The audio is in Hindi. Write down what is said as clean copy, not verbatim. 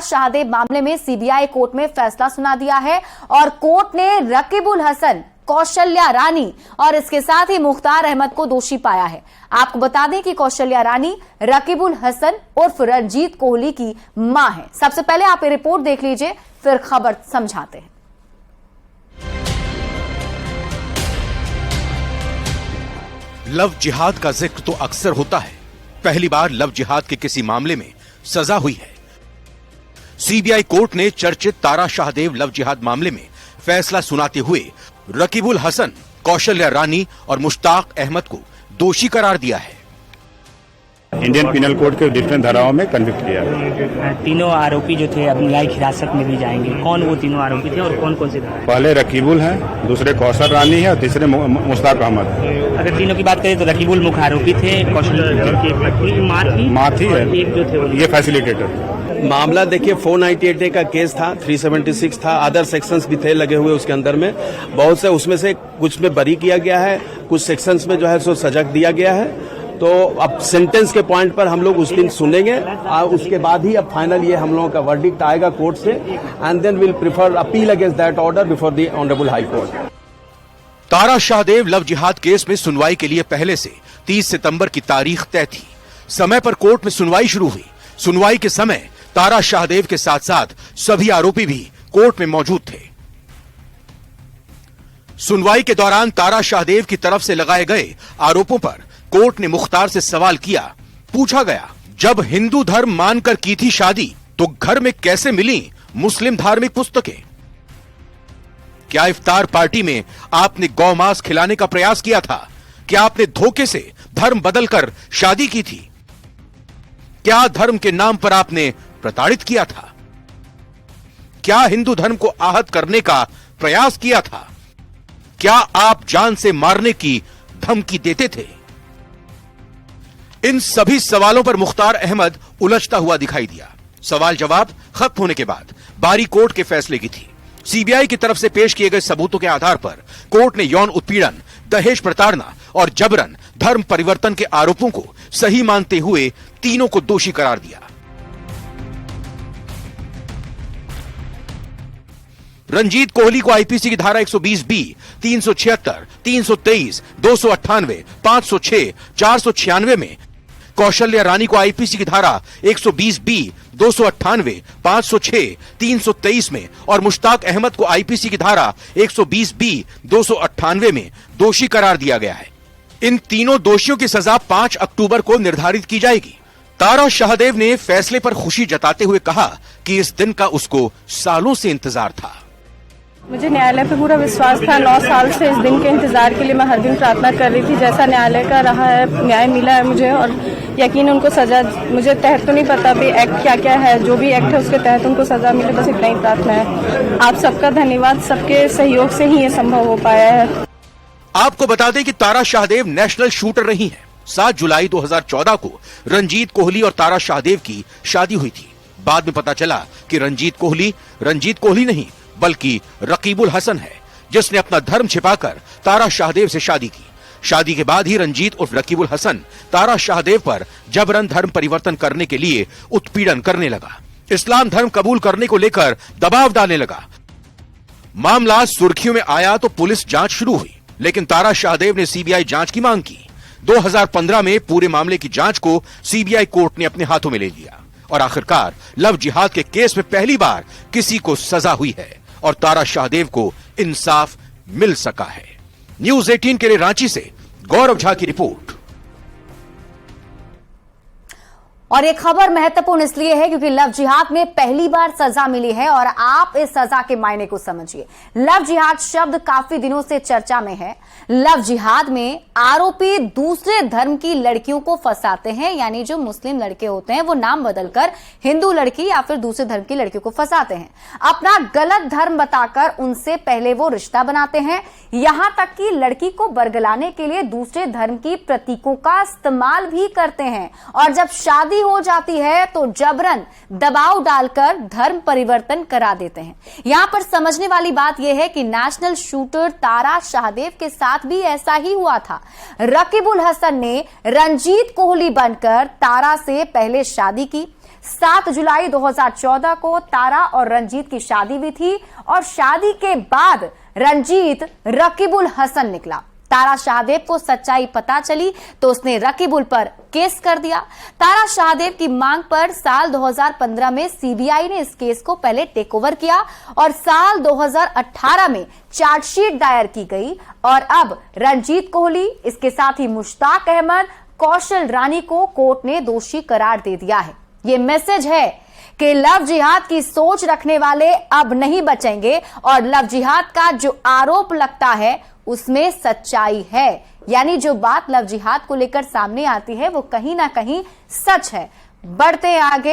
शाहदेव मामले में सीबीआई कोर्ट में फैसला सुना दिया है और कोर्ट ने रकीबुल हसन, कौशल्या रानी और इसके साथ ही मुख्तार अहमद को दोषी पाया है। आपको बता दें कि कौशल्या रानी रकीबुल हसन उर्फ रंजीत कोहली की मां है। सबसे पहले आप ये रिपोर्ट देख लीजिए, फिर खबर समझाते हैं। लव जिहाद का जिक्र तो अक्सर होता है, पहली बार लव जिहाद के किसी मामले में सजा हुई है। सीबीआई कोर्ट ने चर्चित तारा शाहदेव लव जिहाद मामले में फैसला सुनाते हुए रकीबुल हसन, कौशल्या रानी और मुश्ताक अहमद को दोषी करार दिया है। इंडियन पिनल कोड के डिफरेंट धाराओं में कन्विक्ट किया। तीनों आरोपी जो थे अब न्यायिक हिरासत में भी जाएंगे। कौन वो तीनों आरोपी थे और कौन कौन से धारा? पहले रकीबुल हैं, दूसरे कौशल रानी है और तीसरे मुश्ताक अहमद। अगर तीनों की बात करें तो रकीबुल मुख्य आरोपी थे, कौशल माँ थी है, एक जो थे ये फैसिलिटेटर। मामला देखिए 498A का केस था, 376 था, अदर सेक्शंस भी थे लगे हुए उसके अंदर में। बहुत से उसमें से कुछ में बरी किया गया है, कुछ सेक्शंस में जो है सो सजा दिया गया है। तो अब सेंटेंस के पॉइंट पर हम लोग उस दिन सुनेंगे और उसके बाद ही अब फाइनल ये हम लोगों का वर्डिक्ट आएगा कोर्ट से, and then will prefer appeal against that order before the honourable high court. Tara Shahdeo love jihad case में सुनवाई के लिए पहले से 30 सितंबर की तारीख तय थी। समय पर कोर्ट में सुनवाई शुरू हुई। सुनवाई के समय तारा शाहदेव के साथ साथ सभी आरोपी भी कोर्ट में मौजूद थे। सुनवाई के दौरान तारा शाहदेव की तरफ से लगाए गए आरोपों पर कोर्ट ने मुख्तार से सवाल किया। पूछा गया, जब हिंदू धर्म मानकर की थी शादी तो घर में कैसे मिली मुस्लिम धार्मिक पुस्तकें? क्या इफ्तार पार्टी में आपने गौ मांस खिलाने का प्रयास किया था? क्या आपने धोखे से धर्म बदलकर शादी की थी? क्या धर्म के नाम पर आपने प्रताड़ित किया था? क्या हिंदू धर्म को आहत करने का प्रयास किया था? क्या आप जान से मारने की धमकी देते थे? इन सभी सवालों पर मुख्तार अहमद उलझता हुआ दिखाई दिया। सवाल जवाब खत्म होने के बाद बारी कोर्ट के फैसले की थी। सीबीआई की तरफ से पेश किए गए सबूतों के आधार पर कोर्ट ने यौन उत्पीड़न, दहेज प्रताड़ना और जबरन धर्म परिवर्तन के आरोपों को सही मानते हुए तीनों को दोषी करार दिया। रंजीत कोहली को आईपीसी की धारा 120B, 376, 323, 298, 506, 496 में, कौशल्या रानी को आईपीसी की धारा 120B, 298, 506, 323 में और मुश्ताक अहमद को आईपीसी की धारा 120B, 298 में दोषी करार दिया गया है। इन तीनों दोषियों की सजा 5 अक्टूबर को निर्धारित की जाएगी। तारा शाहदेव ने फैसले पर खुशी जताते हुए कहा कि इस दिन का उसको सालों से इंतजार था। मुझे न्यायालय पे पूरा विश्वास था। 9 साल से इस दिन के इंतजार के लिए मैं हर दिन प्रार्थना कर रही थी। जैसा न्यायालय का रहा है, न्याय मिला है मुझे और यकीन उनको सजा, मुझे तहत तो नहीं पता भी एक्ट क्या क्या है, जो भी एक्ट है उसके तहत उनको सजा मिले, बस इतना ही प्रार्थना है। आप सबका धन्यवाद, सबके सहयोग से ही ये संभव हो पाया है। आपको बता दें कि तारा शाहदेव नेशनल शूटर रही हैं। 7 जुलाई 2014 को रंजीत कोहली और तारा शाहदेव की शादी हुई थी। बाद में पता चला कि रंजीत कोहली नहीं बल्कि रकीबुल हसन है, जिसने अपना धर्म छिपाकर तारा शाहदेव से शादी की। शादी के बाद ही रंजीत उर्फ रकीबुल हसन तारा शाहदेव पर जबरन धर्म परिवर्तन करने के लिए उत्पीड़न करने लगा। इस्लाम धर्म कबूल करने को लेकर दबाव डालने लगा। मामला सुर्खियों में आया तो पुलिस जांच शुरू हुई, लेकिन तारा शाहदेव ने सीबीआई जांच की मांग की। 2015 में पूरे मामले की जांच को सीबीआई कोर्ट ने अपने हाथों में ले लिया और आखिरकार लव जिहाद के केस में पहली बार किसी को सजा हुई है और तारा शाहदेव को इंसाफ मिल सका है। न्यूज़ 18 के लिए रांची से गौरव झा की रिपोर्ट। और ये खबर महत्वपूर्ण इसलिए है क्योंकि लव जिहाद में पहली बार सजा मिली है और आप इस सजा के मायने को समझिए। लव जिहाद शब्द काफी दिनों से चर्चा में है। लव जिहाद में आरोपी दूसरे धर्म की लड़कियों को फंसाते हैं, यानी जो मुस्लिम लड़के होते हैं वो नाम बदलकर हिंदू लड़की या फिर दूसरे धर्म की लड़कियों को फंसाते हैं। अपना गलत धर्म बताकर उनसे पहले वो रिश्ता बनाते हैं, यहां तक कि लड़की को बरगलाने के लिए दूसरे धर्म की प्रतीकों का इस्तेमाल भी करते हैं और जब शादी हो जाती है तो जबरन दबाव डालकर धर्म परिवर्तन करा देते हैं। यहां पर समझने वाली बात यह है कि नेशनल शूटर तारा शाहदेव के साथ भी ऐसा ही हुआ था। रकीबुल हसन ने रंजीत कोहली बनकर तारा से पहले शादी की, 7 जुलाई 2014 को तारा और रंजीत की शादी हुई थी और शादी के बाद रंजीत रकीबुल हसन निकला। तारा शाहदेव को सच्चाई पता चली तो उसने रकीबुल पर केस कर दिया। तारा शाहदेव की मांग पर साल 2015 में सीबीआई ने इस केस को पहले टेक ओवर किया और साल 2018 में चार्जशीट दायर की गई और अब रंजीत कोहली, इसके साथ ही मुश्ताक अहमद, कौशल रानी को कोर्ट ने दोषी करार दे दिया है। ये मैसेज है कि लव जिहाद की सोच रखने वाले अब नहीं बचेंगे और लव जिहाद का जो आरोप लगता है उसमें सच्चाई है, यानी जो बात लव जिहाद को लेकर सामने आती है वो कहीं ना कहीं सच है। बढ़ते आगे।